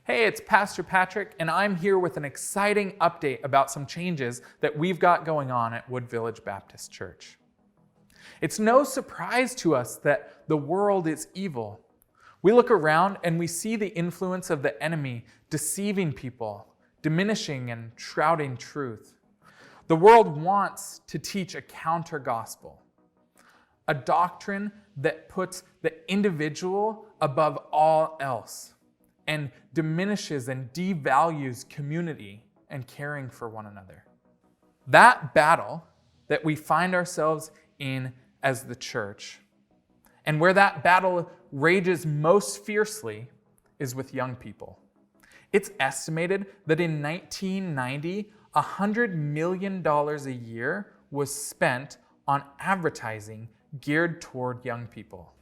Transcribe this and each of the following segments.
Hey, it's Pastor Patrick, and I'm here with an exciting update about some changes that we've got going on at Wood Village Baptist Church. It's no surprise to us that the world is evil. We look around and we see the influence of the enemy deceiving people, diminishing and shrouding truth. The world wants to teach a counter-gospel, a doctrine that puts the individual above all else and diminishes and devalues community and caring for one another. That battle that we find ourselves in as the church, and where that battle rages most fiercely, is with young people. It's estimated that in 1990, $100 million a year was spent on advertising geared toward young people.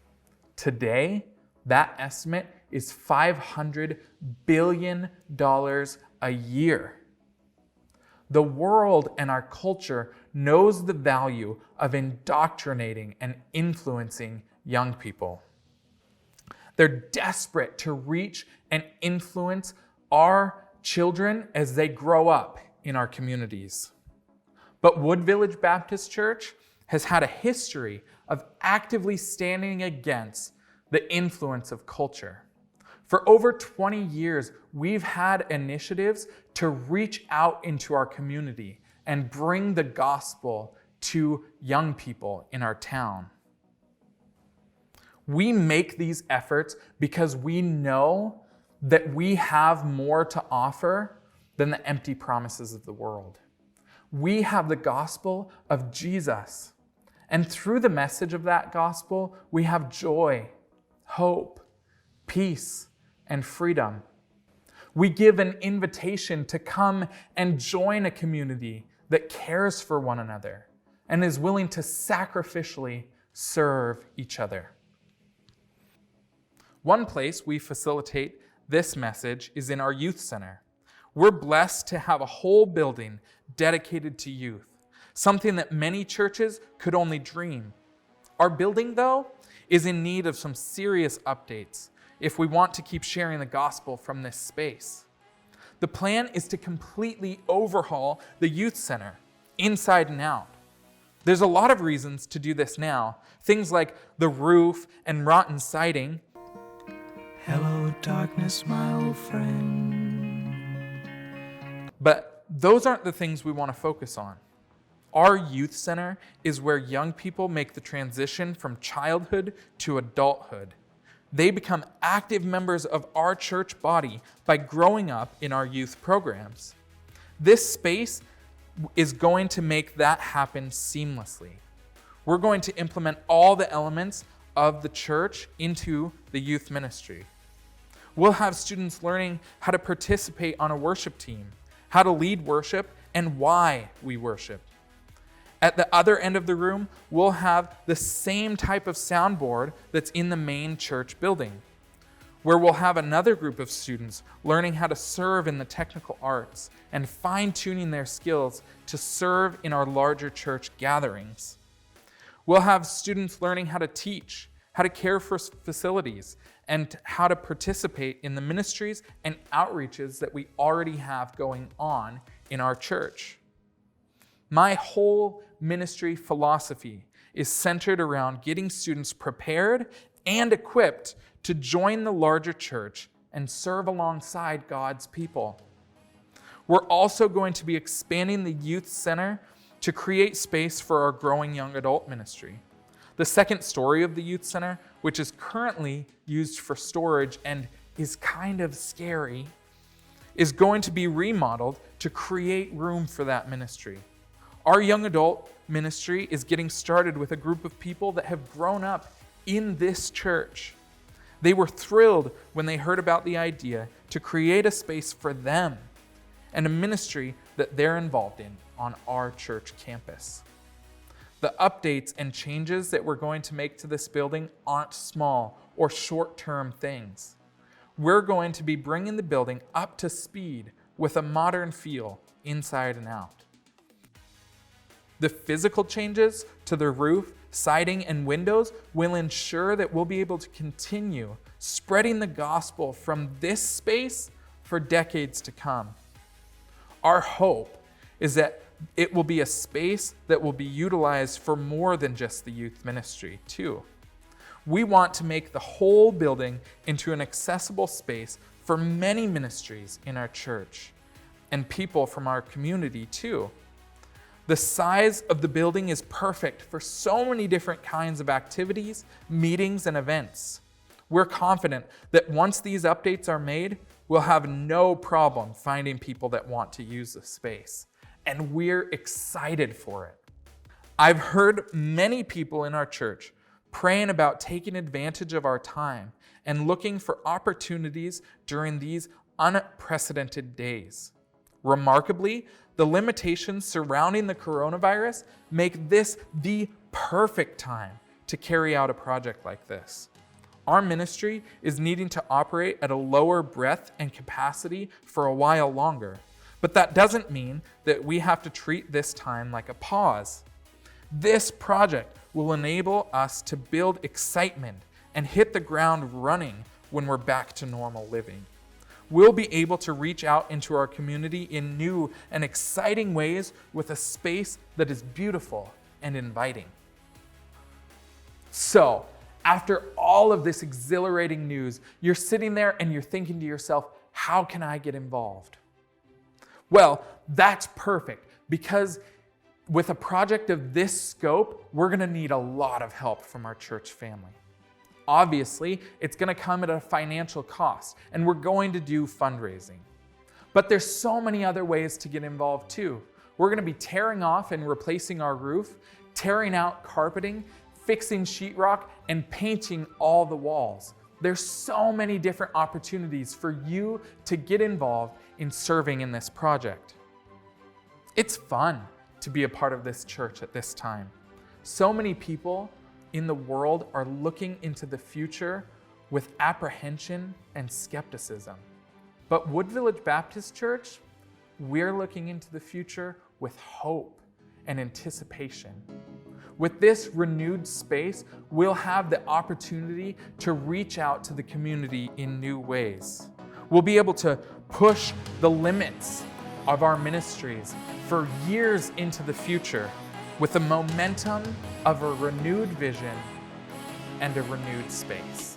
Today, that estimate is $500 billion a year. The world and our culture knows the value of indoctrinating and influencing young people. They're desperate to reach and influence our children as they grow up in our communities. But Wood Village Baptist Church has had a history of actively standing against the influence of culture. For over 20 years, we've had initiatives to reach out into our community and bring the gospel to young people in our town. We make these efforts because we know that we have more to offer than the empty promises of the world. We have the gospel of Jesus, and through the message of that gospel, we have joy, hope, peace, and freedom. We give an invitation to come and join a community that cares for one another and is willing to sacrificially serve each other. One place we facilitate this message is in our youth center. We're blessed to have a whole building dedicated to youth, something that many churches could only dream. Our building, though, is in need of some serious updates if we want to keep sharing the gospel from this space. The plan is to completely overhaul the youth center, inside and out. There's a lot of reasons to do this now, things like the roof and rotten siding. Hello, darkness, my old friend. But those aren't the things we want to focus on. Our youth center is where young people make the transition from childhood to adulthood. They become active members of our church body by growing up in our youth programs. This space is going to make that happen seamlessly. We're going to implement all the elements of the church into the youth ministry. We'll have students learning how to participate on a worship team, how to lead worship, and why we worship. At the other end of the room, we'll have the same type of soundboard that's in the main church building, where we'll have another group of students learning how to serve in the technical arts and fine-tuning their skills to serve in our larger church gatherings. We'll have students learning how to teach, how to care for facilities, and how to participate in the ministries and outreaches that we already have going on in our church. My whole ministry philosophy is centered around getting students prepared and equipped to join the larger church and serve alongside God's people. We're also going to be expanding the youth center to create space for our growing young adult ministry. The second story of the youth center, which is currently used for storage and is kind of scary, is going to be remodeled to create room for that ministry. Our young adult ministry is getting started with a group of people that have grown up in this church. They were thrilled when they heard about the idea to create a space for them and a ministry that they're involved in on our church campus. The updates and changes that we're going to make to this building aren't small or short-term things. We're going to be bringing the building up to speed with a modern feel inside and out. The physical changes to the roof, siding, and windows will ensure that we'll be able to continue spreading the gospel from this space for decades to come. Our hope is that it will be a space that will be utilized for more than just the youth ministry, too. We want to make the whole building into an accessible space for many ministries in our church and people from our community, too. The size of the building is perfect for so many different kinds of activities, meetings, and events. We're confident that once these updates are made, we'll have no problem finding people that want to use the space. And we're excited for it. I've heard many people in our church praying about taking advantage of our time and looking for opportunities during these unprecedented days. Remarkably, the limitations surrounding the coronavirus make this the perfect time to carry out a project like this. Our ministry is needing to operate at a lower breadth and capacity for a while longer. But that doesn't mean that we have to treat this time like a pause. This project will enable us to build excitement and hit the ground running when we're back to normal living. We'll be able to reach out into our community in new and exciting ways with a space that is beautiful and inviting. So, after all of this exhilarating news, you're sitting there and you're thinking to yourself, how can I get involved? Well, that's perfect, because with a project of this scope, we're going to need a lot of help from our church family. Obviously, it's going to come at a financial cost, and we're going to do fundraising. But there's so many other ways to get involved too. We're going to be tearing off and replacing our roof, tearing out carpeting, fixing sheetrock, and painting all the walls. There's so many different opportunities for you to get involved in serving in this project. It's fun to be a part of this church at this time. So many people in the world are looking into the future with apprehension and skepticism. But Wood Village Baptist Church, we're looking into the future with hope and anticipation. With this renewed space, we'll have the opportunity to reach out to the community in new ways. We'll be able to push the limits of our ministries for years into the future with the momentum of a renewed vision and a renewed space.